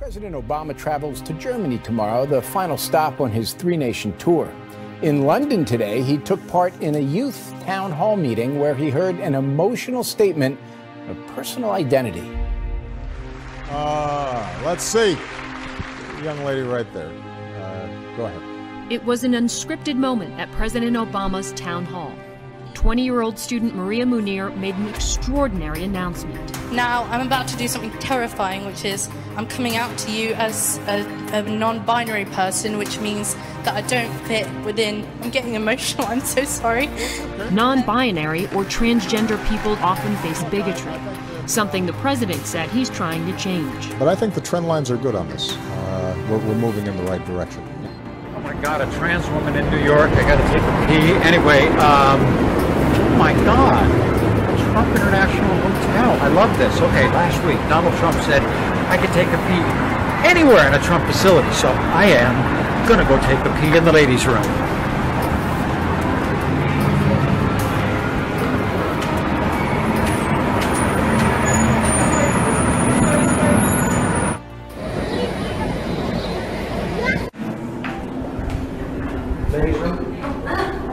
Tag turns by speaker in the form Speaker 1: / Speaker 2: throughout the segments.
Speaker 1: President Obama travels to Germany tomorrow, the final stop on his three-nation tour. In London today, he took part in a youth town hall meeting where he heard an emotional statement of personal identity.
Speaker 2: Let's see. Young lady right there. Go ahead.
Speaker 3: It was an unscripted moment at President Obama's town hall. 20-year-old student Maria Munir made an extraordinary announcement.
Speaker 4: Now I'm about to do something terrifying, which is I'm coming out to you as a non-binary person, which means that I don't fit within... I'm getting emotional, I'm so sorry.
Speaker 3: Non-binary or transgender people often face bigotry, something the president said he's trying to change.
Speaker 2: But I think the trend lines are good on this. We're moving in the right direction.
Speaker 5: Oh my God, a trans woman in New York. I gotta take a pee. Anyway, oh my God, Trump International Hotel. I love this. Okay, last week Donald Trump said I could take a pee anywhere in a Trump facility, so I am gonna go take a pee in the ladies' room. Ladies' room?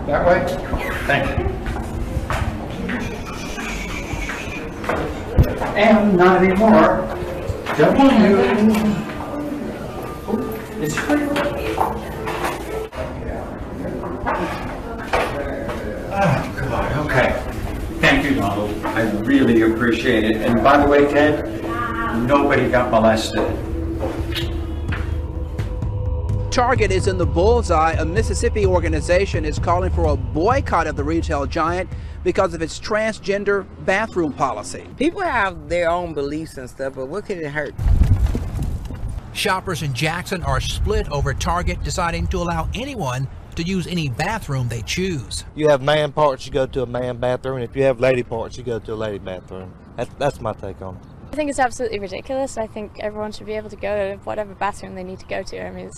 Speaker 5: That way? Thank you. And not anymore. It's free. Oh, God, okay. Thank you, Donald. I really appreciate it. And by the way, Ted, nobody got molested.
Speaker 6: Target is in the bullseye. A Mississippi organization is calling for a boycott of the retail giant because of its transgender bathroom policy.
Speaker 7: People have their own beliefs and stuff, but what could it hurt?
Speaker 8: Shoppers in Jackson are split over Target deciding to allow anyone to use any bathroom they choose.
Speaker 9: You have man parts, you go to a man bathroom, and if you have lady parts, you go to a lady bathroom. That's my take on it.
Speaker 10: I think it's absolutely ridiculous. I think everyone should be able to go to whatever bathroom they need to go to. I mean,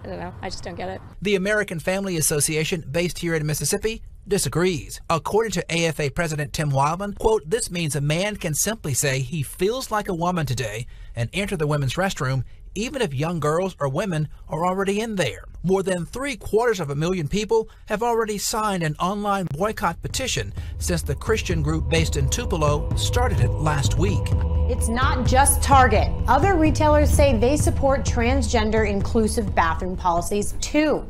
Speaker 10: I don't know. I just don't get it.
Speaker 8: The American Family Association, based here in Mississippi, disagrees. According to AFA President Tim Wildman, quote, "This means a man can simply say he feels like a woman today and enter the women's restroom even if young girls or women are already in there." More than 750,000 people have already signed an online boycott petition since the Christian group based in Tupelo started it last week.
Speaker 11: It's not just Target. Other retailers say they support transgender inclusive bathroom policies too.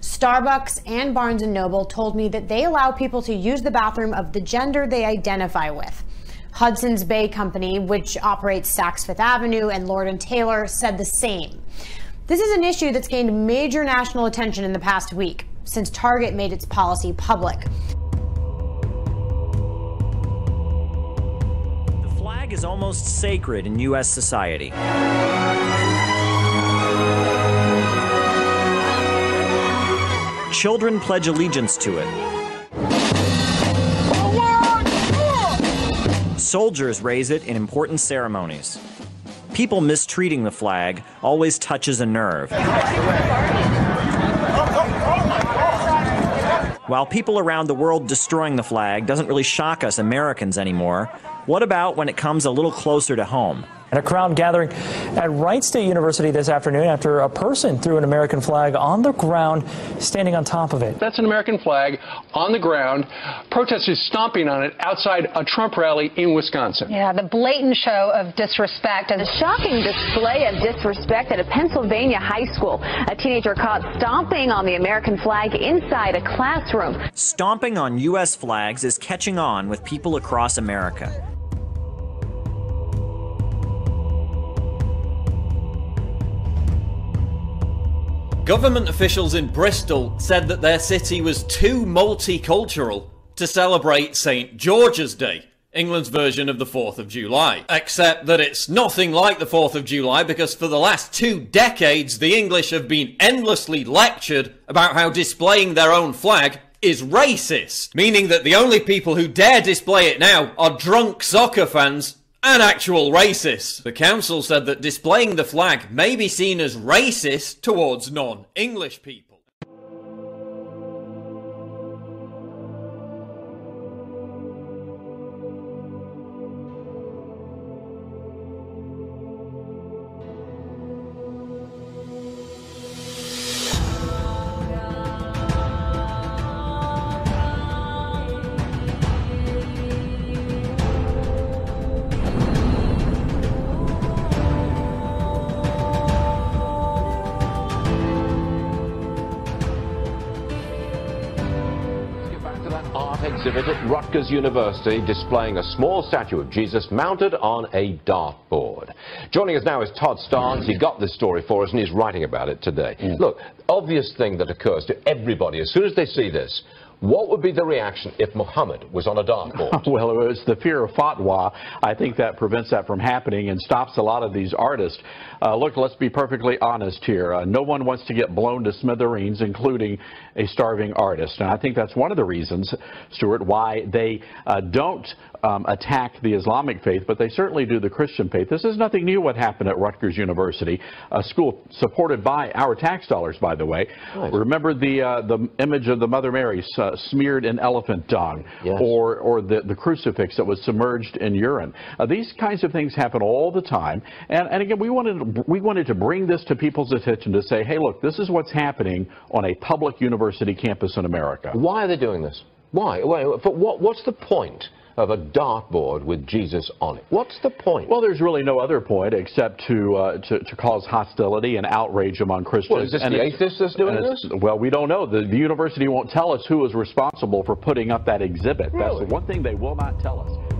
Speaker 11: Starbucks and Barnes & Noble told me that they allow people to use the bathroom of the gender they identify with. Hudson's Bay Company, which operates Saks Fifth Avenue, and Lord & Taylor said the same. This is an issue that's gained major national attention in the past week, since Target made its policy public.
Speaker 12: The flag is almost sacred in U.S. society. Children pledge allegiance to it. Soldiers raise it in important ceremonies. People mistreating the flag always touches a nerve. While people around the world destroying the flag doesn't really shock us Americans anymore, what about when it comes a little closer to home?
Speaker 13: And a crowd gathering at Wright State University this afternoon after a person threw an American flag on the ground, standing on top of it.
Speaker 14: That's an American flag on the ground. Protesters stomping on it outside a Trump rally in Wisconsin.
Speaker 15: Yeah, the blatant show of disrespect.
Speaker 16: A shocking display of disrespect at a Pennsylvania high school. A teenager caught stomping on the American flag inside a classroom.
Speaker 12: Stomping on U.S. flags is catching on with people across America.
Speaker 17: Government officials in Bristol said that their city was too multicultural to celebrate St. George's Day, England's version of the 4th of July. Except that it's nothing like the 4th of July because for the last 2 decades the English have been endlessly lectured about how displaying their own flag is racist, meaning that the only people who dare display it now are drunk soccer fans and actual racists. The council said that displaying the flag may be seen as racist towards non-English people.
Speaker 18: exhibit at Rutgers University displaying a small statue of Jesus mounted on a dartboard. Joining us now is Todd Starnes. He got this story for us and he's writing about it today. Look, obvious thing that occurs to everybody as soon as they see this. What would be the reaction if Muhammad was on a dartboard?
Speaker 19: Well, it's the fear of fatwa. I think that prevents that from happening and stops a lot of these artists. Look, let's be perfectly honest here. No one wants to get blown to smithereens, including a starving artist. And I think that's one of the reasons, Stuart, why they don't attack the Islamic faith, but they certainly do the Christian faith. This is nothing new what happened at Rutgers University, a school supported by our tax dollars, by the way. Nice. Remember the image of the Mother Mary smeared in elephant dung, yes, or the crucifix that was submerged in urine. These kinds of things happen all the time. And again, we wanted to bring this to people's attention to say, hey, look, this is what's happening on a public university campus in America.
Speaker 18: Why are they doing this? Why? What's the point of a dartboard with Jesus on it? What's the point?
Speaker 19: Well, there's really no other point except to cause hostility and outrage among Christians.
Speaker 18: Well, is this the atheists that's doing this?
Speaker 19: Well, we don't know. The university won't tell us who is responsible for putting up that exhibit. Really? That's the one thing they will not tell us.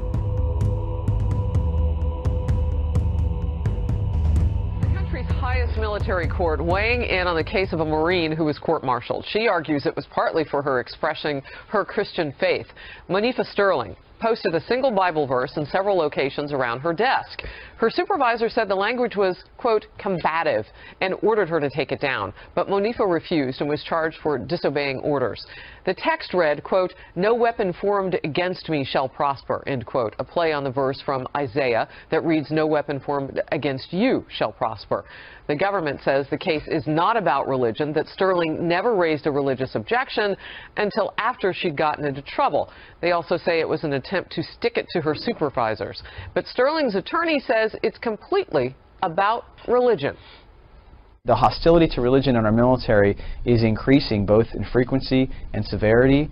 Speaker 20: Highest military court weighing in on the case of a Marine who was court-martialed. She argues it was partly for her expressing her Christian faith. Monifa Sterling posted a single Bible verse in several locations around her desk. Her supervisor said the language was, quote, combative, and ordered her to take it down. But Monifa refused and was charged for disobeying orders. The text read, quote, no weapon formed against me shall prosper, end quote, a play on the verse from Isaiah that reads, no weapon formed against you shall prosper. The government says the case is not about religion, that Sterling never raised a religious objection until after she'd gotten into trouble. They also say it was an attempt to stick it to her supervisors. But Sterling's attorney says it's completely about religion.
Speaker 21: The hostility to religion in our military is increasing both in frequency and severity.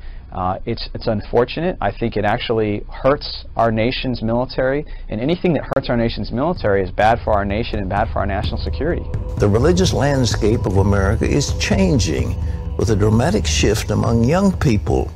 Speaker 21: It's unfortunate. I think it actually hurts our nation's military, and anything that hurts our nation's military is bad for our nation and bad for our national security.
Speaker 22: The religious landscape of America is changing with a dramatic shift among young people.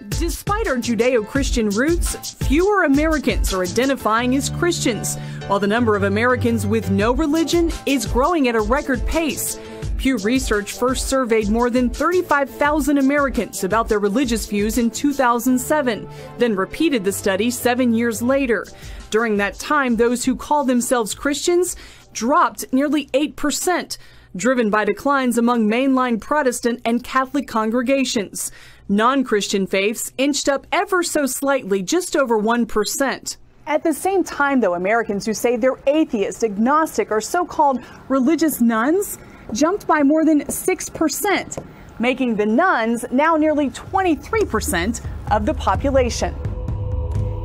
Speaker 23: Despite our Judeo-Christian roots, fewer Americans are identifying as Christians, while the number of Americans with no religion is growing at a record pace. Pew Research first surveyed more than 35,000 Americans about their religious views in 2007, then repeated the study 7 years later. During that time, those who call themselves Christians dropped nearly 8%, driven by declines among mainline Protestant and Catholic congregations. Non-Christian faiths inched up ever so slightly, just over 1%. At the same time, though, Americans who say they're atheist, agnostic, or so-called religious nuns jumped by more than 6%, making the nuns now nearly 23% of the population.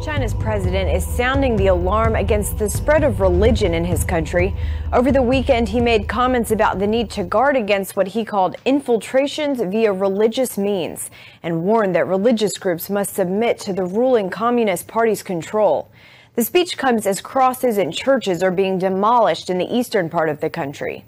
Speaker 24: China's president is sounding the alarm against the spread of religion in his country. Over the weekend, he made comments about the need to guard against what he called infiltrations via religious means, and warned that religious groups must submit to the ruling Communist Party's control. The speech comes as crosses and churches are being demolished in the eastern part of the country.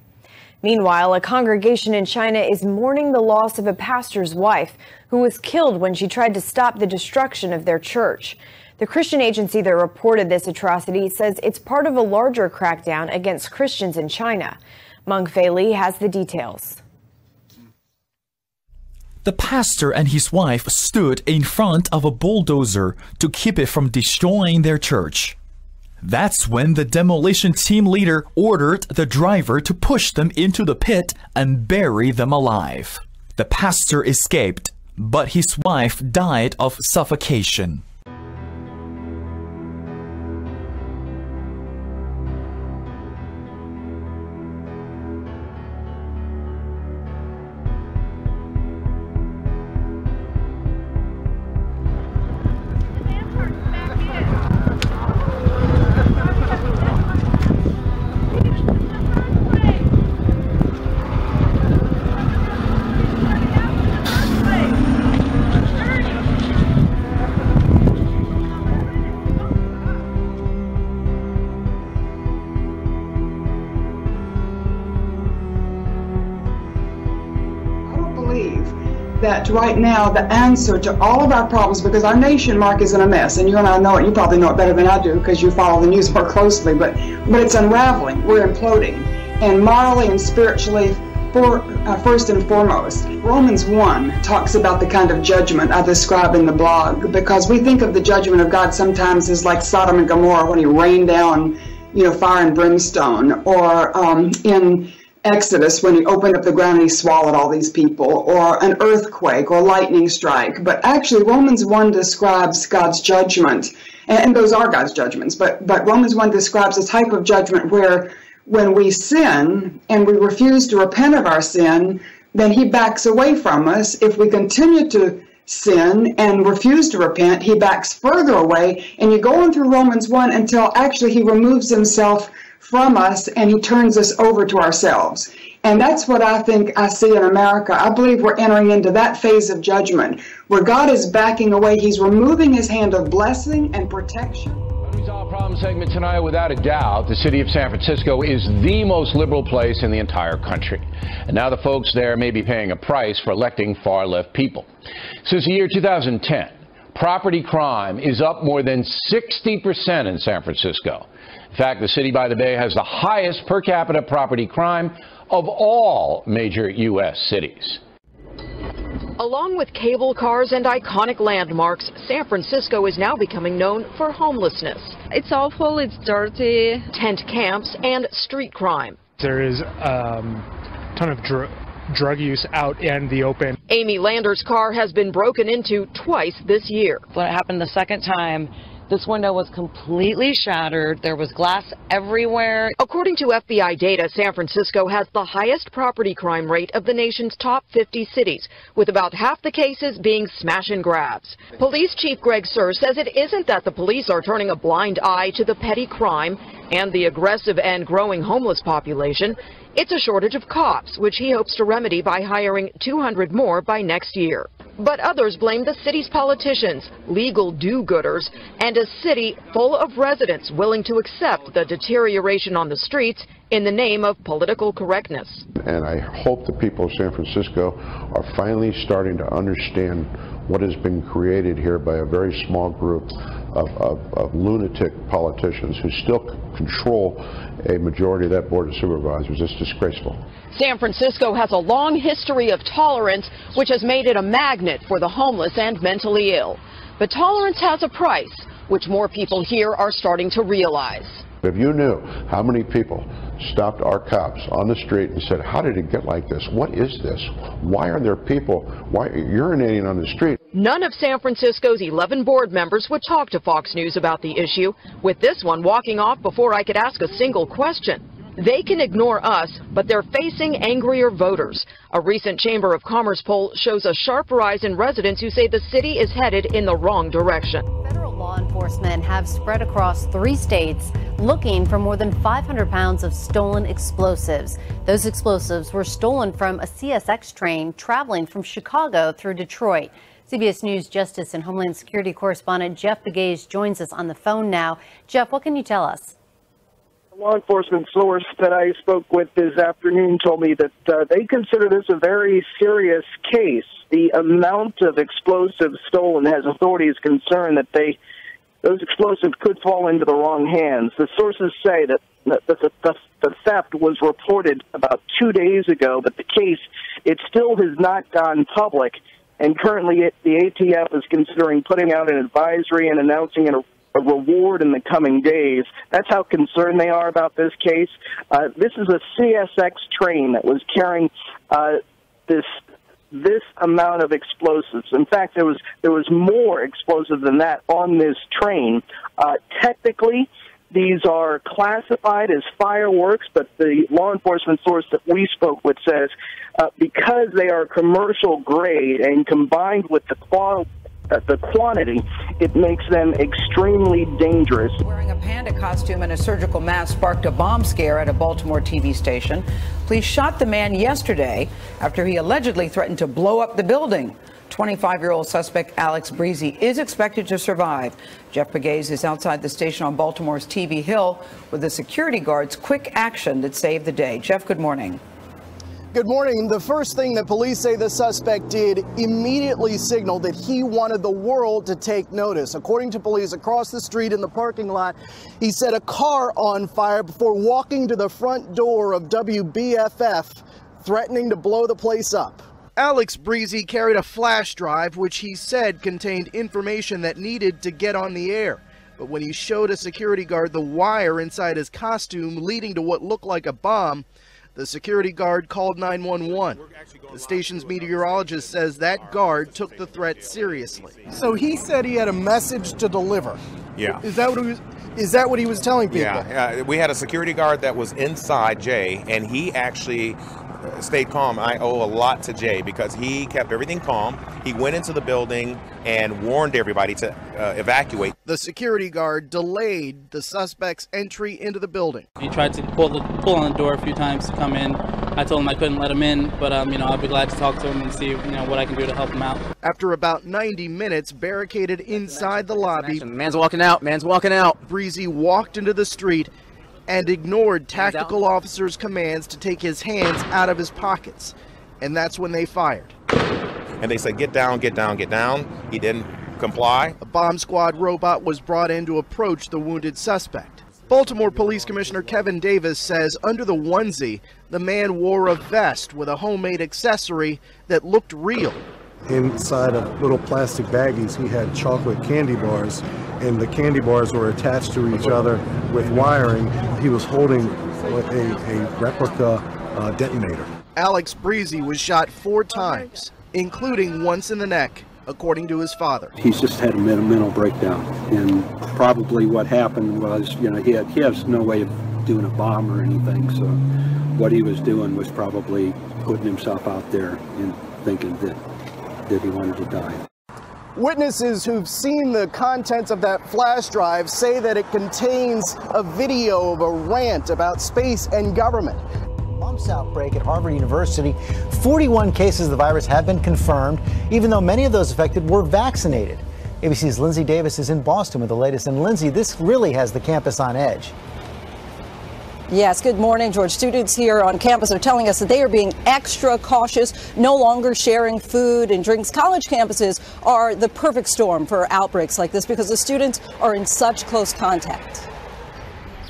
Speaker 24: Meanwhile, a congregation in China is mourning the loss of a pastor's wife who was killed when she tried to stop the destruction of their church. The Christian agency that reported this atrocity says it's part of a larger crackdown against Christians in China. Meng Fei Li has the details.
Speaker 25: The pastor and his wife stood in front of a bulldozer to keep it from destroying their church. That's when the demolition team leader ordered the driver to push them into the pit and bury them alive. The pastor escaped, but his wife died of suffocation.
Speaker 1: that right now the answer to all of our problems, because our nation, Mark, is in a mess, and you and I know it, you probably know it better than I do because you follow the news more closely, but it's unraveling. We're imploding, and morally and spiritually, first and foremost. Romans 1 talks about the kind of judgment I describe in the blog, because we think of the judgment of God sometimes as like Sodom and Gomorrah when he rained down, fire and brimstone, or in Exodus when he opened up the ground and he swallowed all these people, or an earthquake or lightning strike. But actually Romans 1 describes God's judgment, and those are God's judgments, but Romans 1 describes a type of judgment where when we sin and we refuse to repent of our sin, then he backs away from us. If we continue to sin and refuse to repent, he backs further away, and you go on through Romans 1 until actually he removes himself from us and he turns us over to ourselves. And that's what I think I see in America. I believe we're entering into that phase of judgment where God is backing away. He's removing his hand of blessing and protection.
Speaker 2: Unresolved Problem segment tonight, without a doubt, the city of San Francisco is the most liberal place in the entire country. And now the folks there may be paying a price for electing far-left people. Since the year 2010, property crime is up more than 60% in San Francisco. In fact, the city by the Bay has the highest per capita property crime of all major U.S. cities.
Speaker 3: Along with cable cars and iconic landmarks, San Francisco is now becoming known for homelessness. It's awful, it's dirty. Tent camps and street crime.
Speaker 4: There is a ton of drug use out in the open.
Speaker 3: Amy Lander's car has been broken into twice this year.
Speaker 5: When it happened the second time, this window was completely shattered. There was glass everywhere.
Speaker 3: According to FBI data, San Francisco has the highest property crime rate of the nation's top 50 cities, with about half the cases being smash and grabs. Police Chief Greg Suhr says it isn't that the police are turning a blind eye to the petty crime and the aggressive and growing homeless population. It's a shortage of cops, which he hopes to remedy by hiring 200 more by next year. But others blame the city's politicians, legal do-gooders, and a city full of residents willing to accept the deterioration on the streets in the name of political correctness.
Speaker 26: And I hope the people of San Francisco are finally starting to understand what has been created here by a very small group of lunatic politicians who still control a majority of that board of supervisors. It's disgraceful.
Speaker 3: San Francisco has a long history of tolerance, which has made it a magnet for the homeless and mentally ill. But tolerance has a price, which more people here are starting to realize.
Speaker 26: If you knew how many people stopped our cops on the street and said, how did it get like this? What is this? Why are there people urinating on the street?
Speaker 3: None of San Francisco's 11 board members would talk to Fox News about the issue, with this one walking off before I could ask a single question. They can ignore us, but they're facing angrier voters. A recent Chamber of Commerce poll shows a sharp rise in residents who say the city is headed in the wrong direction.
Speaker 27: Federal law enforcement have spread across 3 states looking for more than 500 pounds of stolen explosives. Those explosives were stolen from a CSX train traveling from Chicago through Detroit. CBS News Justice and Homeland Security correspondent Jeff Pegues joins us on the phone now. Jeff, what can you tell us?
Speaker 28: A law enforcement source that I spoke with this afternoon told me that they consider this a very serious case. The amount of explosives stolen has authorities concerned that those explosives could fall into the wrong hands. The sources say that the theft was reported about 2 days ago, but the case, it still has not gone public. And currently, the ATF is considering putting out an advisory and announcing a reward in the coming days. That's how concerned they are about this case. This is a CSX train that was carrying this amount of explosives. In fact, there was more explosive than that on this train. Technically, these are classified as fireworks, but the law enforcement source that we spoke with says because they are commercial grade and combined with the quantity, it makes them extremely dangerous.
Speaker 29: Wearing a panda costume and a surgical mask sparked a bomb scare at a Baltimore TV station. Police shot the man yesterday after he allegedly threatened to blow up the building. 25-year-old suspect Alex Breezy is expected to survive. Jeff Pegues is outside the station on Baltimore's TV Hill with the security guards' quick action that saved the day. Jeff, good morning.
Speaker 6: Good morning. The first thing that police say the suspect did immediately signaled that he wanted the world to take notice. According to police across the street in the parking lot, he set a car on fire before walking to the front door of WBFF, threatening to blow the place up. Alex Breezy carried a flash drive which he said contained information that needed to get on the air. But when he showed a security guard the wire inside his costume leading to what looked like a bomb, the security guard called 911. The station's meteorologist says that guard took the threat seriously. So he said he had a message to deliver.
Speaker 7: Yeah.
Speaker 6: Is that what he was telling people?
Speaker 7: Yeah. We had a security guard that was inside Jay, and he actually stayed calm. I owe a lot to Jay because he kept everything calm. He went into the building and warned everybody to evacuate.
Speaker 6: The security guard delayed the suspect's entry into the building.
Speaker 8: He tried to pull on the door a few times to come in. I told him I couldn't let him in, but I'll be glad to talk to him and see what I can do to help him out.
Speaker 6: After about 90 minutes barricaded inside the lobby,
Speaker 9: man's walking out.
Speaker 6: Breezy walked into the street and ignored tactical officers' commands to take his hands out of his pockets. And that's when they fired.
Speaker 7: And they said, get down, get down, get down. He didn't comply.
Speaker 6: A bomb squad robot was brought in to approach the wounded suspect. Baltimore Police Commissioner Kevin Davis says under the onesie, the man wore a vest with a homemade accessory that looked real.
Speaker 10: Inside of little plastic baggies, he had chocolate candy bars, and the candy bars were attached to each other with wiring. He was holding a replica detonator.
Speaker 6: Alex Breezy was shot 4 times, including once in the neck, according to his father.
Speaker 11: He's just had a mental breakdown, and probably what happened was, he has no way of doing a bomb or anything, so what he was doing was probably putting himself out there and thinking that he wanted to die.
Speaker 6: Witnesses who've seen the contents of that flash drive say that it contains a video of a rant about space and government.
Speaker 13: Mumps outbreak at Harvard University. 41 cases of the virus have been confirmed, even though many of those affected were vaccinated. ABC's Lindsay Davis is in Boston with the latest. And Lindsay, this really has the campus on edge.
Speaker 14: Yes, good morning, George. Students here on campus are telling us that they are being extra cautious, no longer sharing food and drinks. College campuses are the perfect storm for outbreaks like this because the students are in such close contact.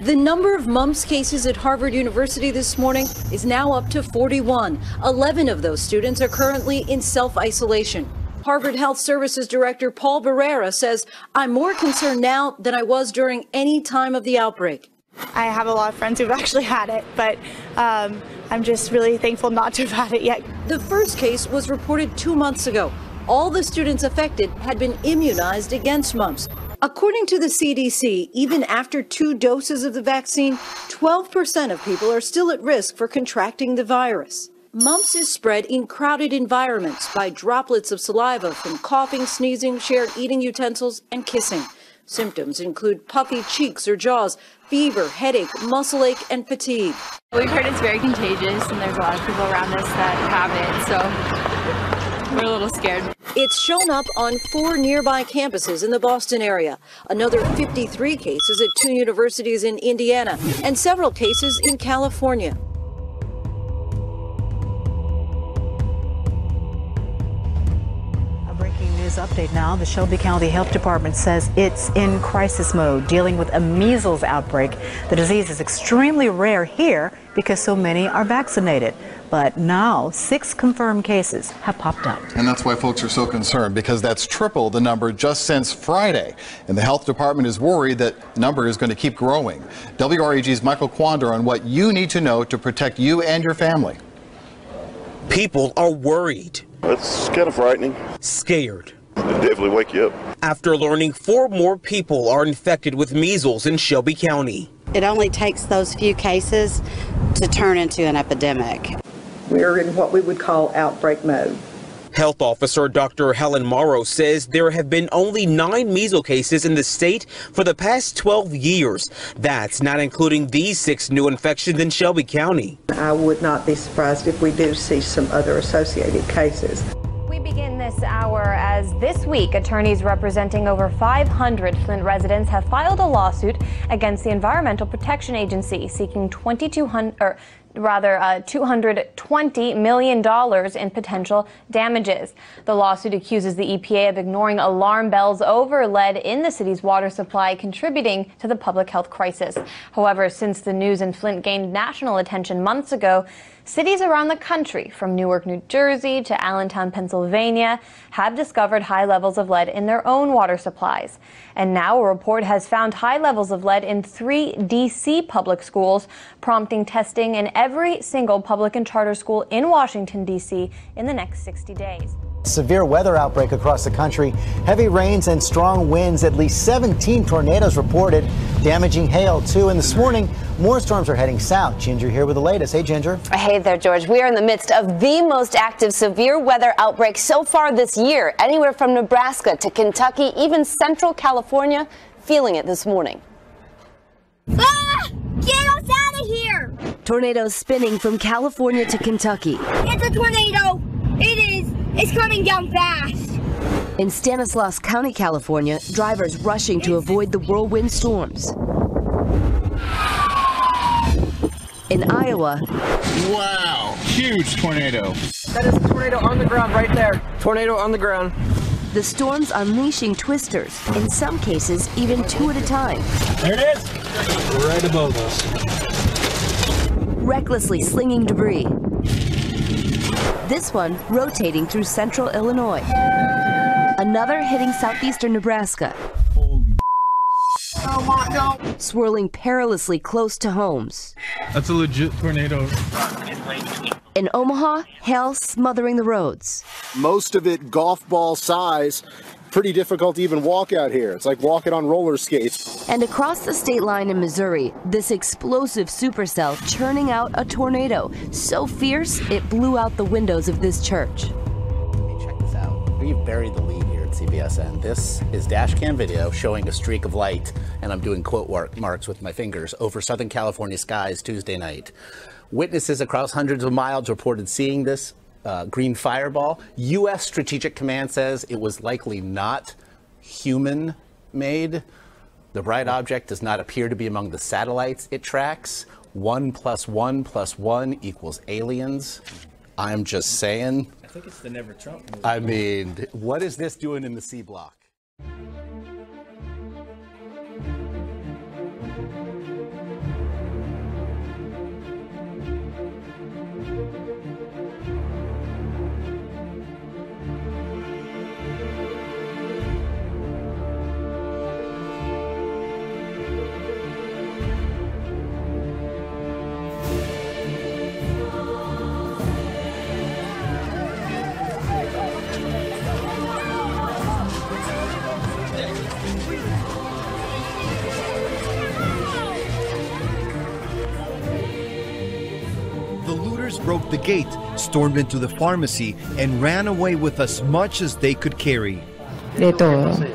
Speaker 14: The number of mumps cases at Harvard University this morning is now up to 41. 11 of those students are currently in self-isolation. Harvard Health Services Director Paul Barrera says, "I'm more concerned now than I was during any time of the outbreak."
Speaker 15: I have a lot of friends who've actually had it, but I'm just really thankful not to have had it yet.
Speaker 14: The first case was reported 2 months ago. All the students affected had been immunized against mumps. According to the CDC, even after 2 doses of the vaccine, 12% of people are still at risk for contracting the virus. Mumps is spread in crowded environments by droplets of saliva from coughing, sneezing, shared eating utensils, and kissing. Symptoms include puffy cheeks or jaws, fever, headache, muscle ache, and fatigue.
Speaker 30: We've heard it's very contagious, and there's a lot of people around us that have it, so we're a little scared.
Speaker 14: It's shown up on 4 nearby campuses in the Boston area, another 53 cases at 2 universities in Indiana, and several cases in California.
Speaker 31: Update now. The Shelby County Health Department says it's in crisis mode, dealing with a measles outbreak. The disease is extremely rare here because so many are vaccinated. But now 6 confirmed cases have popped up.
Speaker 32: And that's why folks are so concerned, because that's triple the number just since Friday. And the health department is worried that number is going to keep growing. WREG's Michael Quander on what you need to know to protect you and your family.
Speaker 33: People are worried.
Speaker 34: It's kind of frightening.
Speaker 33: Scared.
Speaker 34: It'll definitely wake you up.
Speaker 33: After learning 4 more people are infected with measles in Shelby County.
Speaker 35: It only takes those few cases to turn into an epidemic.
Speaker 36: We're in what we would call outbreak mode.
Speaker 33: Health Officer Dr. Helen Morrow says there have been only 9 measles cases in the state for the past 12 years. That's not including these 6 new infections in Shelby County.
Speaker 36: I would not be surprised if we do see some other associated cases.
Speaker 24: We begin this hour as this week attorneys representing over 500 Flint residents have filed a lawsuit against the Environmental Protection Agency seeking $220 million in potential damages. The lawsuit accuses the EPA of ignoring alarm bells over lead in the city's water supply, contributing to the public health crisis. However, since the news in Flint gained national attention months ago, cities around the country, from Newark, New Jersey to Allentown, Pennsylvania, have discovered high levels of lead in their own water supplies. And now a report has found high levels of lead in 3 D.C. public schools, prompting testing in every single public and charter school in Washington, D.C. in the next 60 days.
Speaker 13: Severe weather outbreak across the country. Heavy rains and strong winds. At least 17 tornadoes reported, damaging hail too. And this morning, more storms are heading south. Ginger here with the latest. Hey, Ginger.
Speaker 1: Hey there, George. We are in the midst of the most active severe weather outbreak so far this year. Anywhere from Nebraska to Kentucky, even central California, feeling it this morning.
Speaker 2: Ah! Get us out of here!
Speaker 1: Tornadoes spinning from California to Kentucky.
Speaker 2: It's a tornado. It is. It's coming down fast.
Speaker 1: In Stanislaus County, California, drivers rushing to avoid the whirlwind storms. In Iowa.
Speaker 3: Wow, huge tornado.
Speaker 9: That is a tornado on the ground right there. Tornado on the ground.
Speaker 1: The storms unleashing twisters, in some cases even 2 at a time.
Speaker 3: There it is. Right above us.
Speaker 1: Recklessly slinging debris. This one rotating through central Illinois. Another hitting southeastern Nebraska. Swirling perilously close to homes.
Speaker 3: That's a legit tornado.
Speaker 1: In Omaha, hail smothering the roads.
Speaker 10: Most of it golf ball size. Pretty difficult to even walk out here. It's like walking on roller skates.
Speaker 1: And across the state line in Missouri, this explosive supercell churning out a tornado so fierce it blew out the windows of this church.
Speaker 4: Hey, check this out. We've buried the lead here at CBSN. This is dash cam video showing a streak of light, and I'm doing quote marks with my fingers, over Southern California skies Tuesday night. Witnesses across hundreds of miles reported seeing this green fireball. U.S. Strategic Command says it was likely not human-made. The bright object does not appear to be among the satellites it tracks. 1 + 1 + 1 equals aliens. I'm just saying.
Speaker 5: I think it's the Never Trump movie.
Speaker 4: I mean, what is this doing in the C block?
Speaker 12: Broke the gate, stormed into the pharmacy, and ran away with as much as they could carry.
Speaker 16: De todo.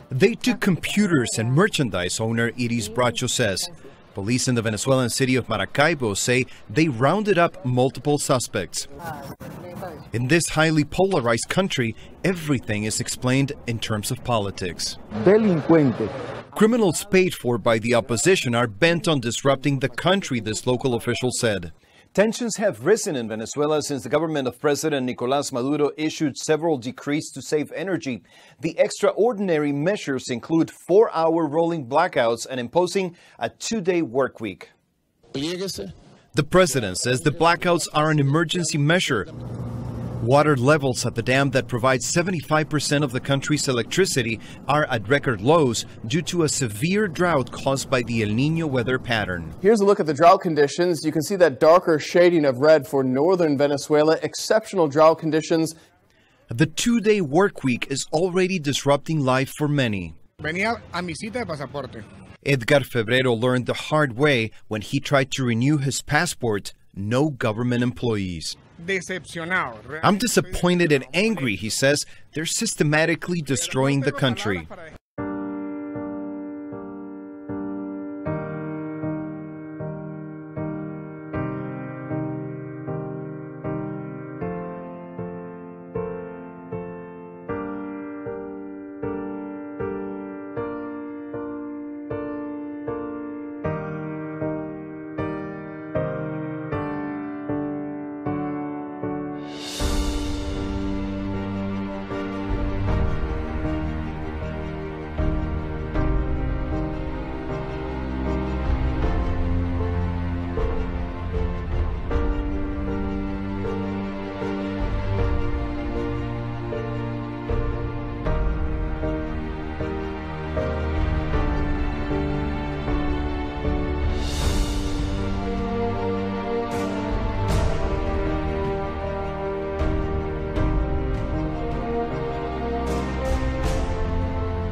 Speaker 12: They took computers and merchandise, owner Iris Bracho says. Police in the Venezuelan city of Maracaibo say they rounded up multiple suspects. In this highly polarized country, everything is explained in terms of politics.
Speaker 10: Delincuente.
Speaker 12: Criminals paid for by the opposition are bent on disrupting the country, this local official said. Tensions have risen in Venezuela since the government of President Nicolás Maduro issued several decrees to save energy. The extraordinary measures include 4-hour rolling blackouts and imposing a 2-day work week. The president says the blackouts are an emergency measure. Water levels at the dam that provides 75% of the country's electricity are at record lows due to a severe drought caused by the El Niño weather pattern.
Speaker 17: Here's a look at the drought conditions. You can see that darker shading of red for northern Venezuela. Exceptional drought conditions.
Speaker 12: The 2-day work week is already disrupting life for many.
Speaker 18: Venía a mi cita de pasaporte.
Speaker 12: Edgar Febrero learned the hard way when he tried to renew his passport. No government employees. I'm disappointed and angry, he says. They're systematically destroying the country.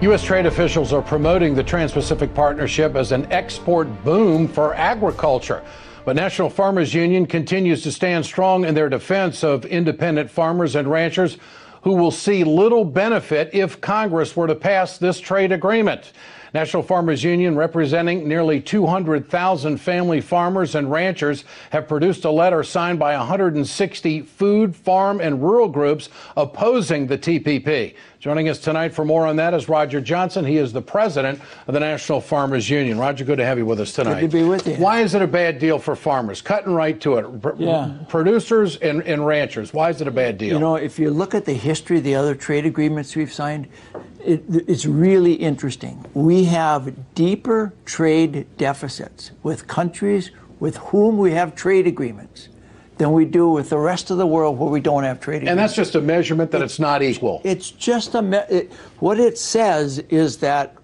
Speaker 5: U.S. trade officials are promoting the Trans-Pacific Partnership as an export boom for agriculture. But National Farmers Union continues to stand strong in their defense of independent farmers and ranchers who will see little benefit if Congress were to pass this trade agreement. National Farmers Union, representing nearly 200,000 family farmers and ranchers, have produced a letter signed by 160 food, farm, and rural groups opposing the TPP. Joining us tonight for more on that is Roger Johnson. He is the president of the National Farmers Union. Roger, good to have you with us tonight.
Speaker 6: Good to be with you.
Speaker 5: Why is it a bad deal for farmers? Cutting right to it. Producers and ranchers, why is it a bad deal?
Speaker 6: You know, if you look at the history of the other trade agreements we've signed, it's really interesting. We have deeper trade deficits with countries with whom we have trade agreements than we do with the rest of the world where we don't have trade agreements.
Speaker 5: And that's just a measurement that it's not equal.
Speaker 6: It's just what it says is that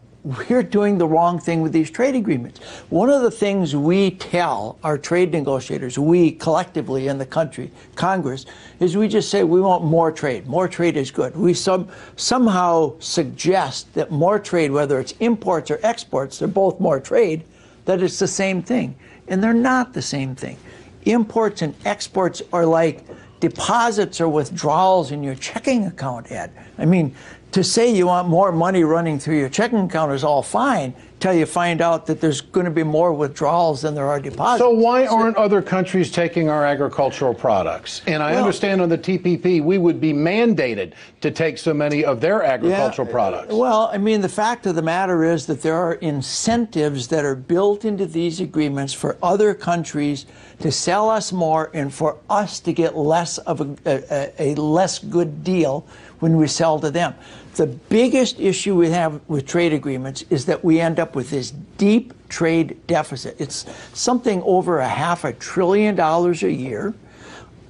Speaker 6: we're doing the wrong thing with these trade agreements. One of the things we tell our trade negotiators, we collectively in the country, Congress, is we just say we want more trade. More trade is good. We somehow suggest that more trade, whether it's imports or exports, they're both more trade, that it's the same thing. And they're not the same thing. Imports and exports are like deposits or withdrawals in your checking account, Ed. I mean, to say you want more money running through your checking account is all fine till you find out that there's going to be more withdrawals than there are deposits.
Speaker 5: So why aren't other countries taking our agricultural products? And I understand on the TPP we would be mandated to take so many of their agricultural products.
Speaker 6: Well, I mean, the fact of the matter is that there are incentives that are built into these agreements for other countries to sell us more and for us to get less of a less good deal when we sell to them. The biggest issue we have with trade agreements is that we end up with this deep trade deficit. It's something over $500 billion a year.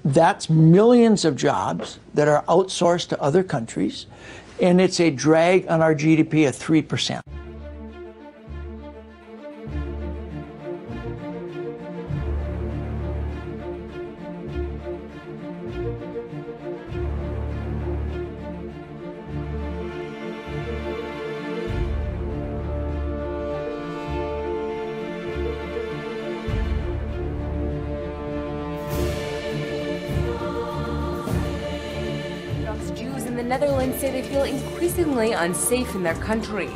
Speaker 6: That's millions of jobs that are outsourced to other countries, and it's a drag on our GDP of 3%.
Speaker 7: The Netherlands say they feel increasingly unsafe in their country,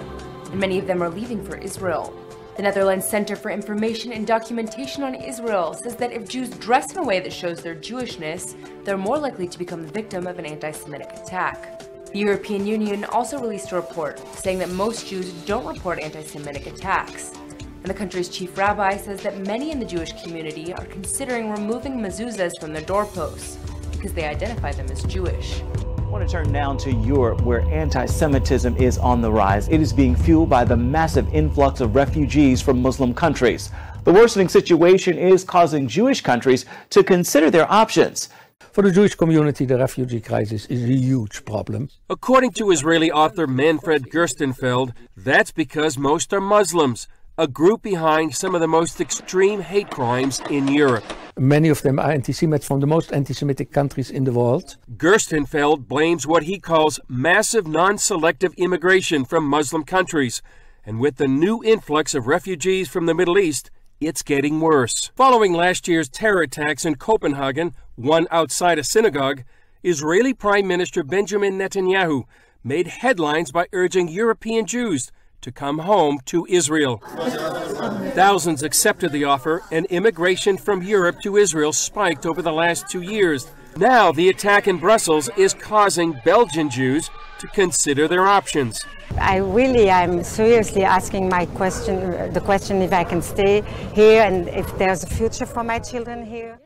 Speaker 7: and many of them are leaving for Israel. The Netherlands Center for Information and Documentation on Israel says that if Jews dress in a way that shows their Jewishness, they're more likely to become the victim of an anti-Semitic attack. The European Union also released a report saying that most Jews don't report anti-Semitic attacks. And the country's chief rabbi says that many in the Jewish community are considering removing mezuzahs from their doorposts because they identify them as Jewish.
Speaker 8: I want to turn now to Europe, where anti-Semitism is on the rise. It is being fueled by the massive influx of refugees from Muslim countries. The worsening situation is causing Jewish countries to consider their options.
Speaker 11: For the Jewish community, the refugee crisis is a huge problem.
Speaker 16: According to Israeli author Manfred Gerstenfeld, that's because most are Muslims, a group behind some of the most extreme hate crimes in Europe.
Speaker 11: Many of them are anti-Semites from the most anti-Semitic countries in the world.
Speaker 16: Gerstenfeld blames what he calls massive non-selective immigration from Muslim countries. And with the new influx of refugees from the Middle East, it's getting worse. Following last year's terror attacks in Copenhagen, one outside a synagogue, Israeli Prime Minister Benjamin Netanyahu made headlines by urging European Jews to come home to Israel. Thousands accepted the offer, and immigration from Europe to Israel spiked over the last 2 years. Now the attack in Brussels is causing Belgian Jews to consider their options.
Speaker 19: I'm seriously asking the question if I can stay here and if there's a future for my children here.